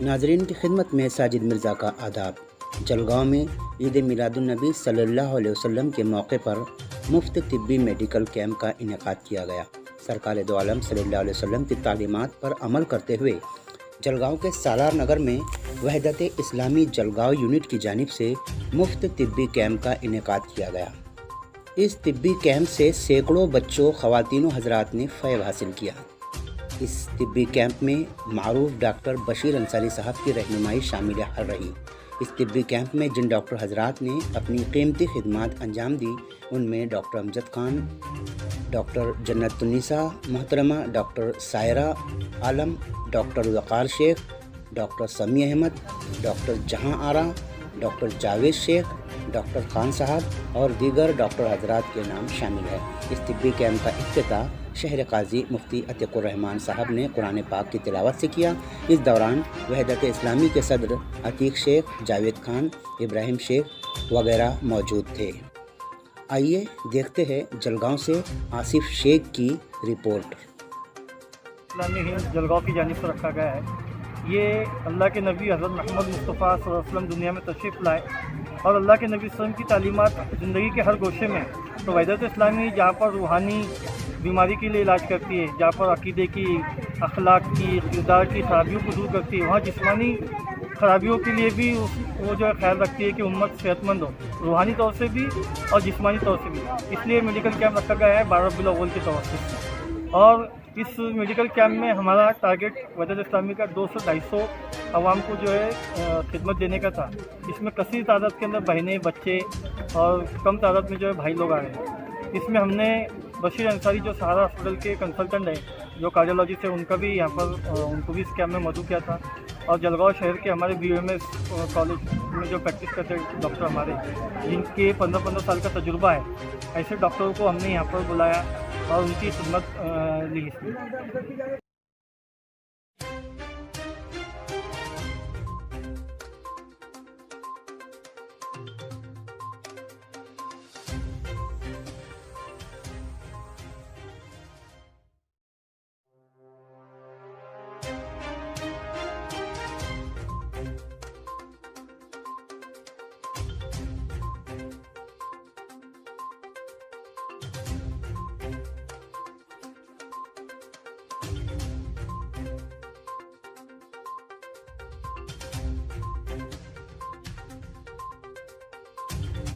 नाजरीन की खिदमत में साजिद मिर्ज़ा का आदाब। जलगांव में ईद मिलादुन्नबी सल्लल्लाहु अलैहि वसल्लम के मौके पर मुफ्त तिब्बी मेडिकल कैंप का इनेकाद किया गया। सरकार दो आलम सल्लल्लाहु अलैहि वसल्लम की तालीमात पर अमल करते हुए जलगांव के सालार नगर में वहदत इस्लामी जलगांव यूनिट की जानिब से मुफ्त तिब्बी कैंप का इनेकाद किया गया। इस तिब्बी कैंप से सैकड़ों बच्चों ख़वातीन हज़रात ने फ़ैज़ हासिल किया। इस तिब्बी कैंप में मारूफ डॉक्टर बशीर अंसारी साहब की रहनुमाई शामिल रही। इस तिब्बी कैंप में जिन डॉक्टर हज़रात ने अपनी कीमती खिदमात अंजाम दी उनमें डॉक्टर अमजद खान, डॉक्टर जन्नतुन्निसा मोहतरमा, डॉक्टर सायरा आलम, डॉक्टर वक़ार शेख, डॉक्टर समी अहमद, डॉक्टर जहां आरा, डॉक्टर जावेद शेख, डॉक्टर खान साहब और दीगर डॉक्टर हज़रात के नाम शामिल है। इस तिब्बी कैंप का इफ्तिताह शहर काजी मुफ्ती अतीकुर रहमान साहब ने कुरान पाक की तिलावत से किया। इस दौरान वहदत इस्लामी के सदर अतीक शेख, जावेद खान, इब्राहिम शेख वगैरह मौजूद थे। आइए देखते हैं जलगांव से आसिफ शेख की रिपोर्ट। इस्लामी हिंद जलगांव की जानिब से रखा गया है। ये अल्लाह के नबी हज़रत मोहम्मद मुस्तफ़ा सल्लल्लाहु अलैहि वसल्लम दुनिया में तशरीफ़ लाए और अल्लाह के नबी वसल्लम की तालीमात ज़िंदगी के हर गोशे में। तो वहदत इस्लामी जहाँ पर रूहानी बीमारी के लिए इलाज करती है, जहाँ पर अक़ीदे की, अखलाक की, किरदार की खराबियों को दूर करती है, वहाँ जिस्मानी खराबियों के लिए भी वो जो है ख्याल रखती है कि उम्मत सेहतमंद हो, रूहानी तौर से भी और जिस्मानी तौर से भी। इसलिए मेडिकल कैंप रखा गया है 12 रबीउल अव्वल के तवज्जुह से। और इस मेडिकल कैंप में हमारा टारगेट वहदत इस्लामी का 200-250 आवाम को जो है खिदमत देने का था। इसमें कसीर तादाद के अंदर बहनें, बच्चे और कम तादाद में जो है भाई लोग आ रहे हैं। इसमें हमने बशीर अंसारी जो सहारा हॉस्पिटल के कंसल्टेंट हैं, जो कार्डियोलॉजी से, उनका भी यहाँ पर उनको भी इस कैंप में मौजूद किया था। और जलगांव शहर के हमारे BUMS कॉलेज में जो प्रैक्टिस करते डॉक्टर हमारे, जिनके 15-15 साल का तजुर्बा है, ऐसे डॉक्टरों को हमने यहाँ पर बुलाया और उनकी खिदमत ली।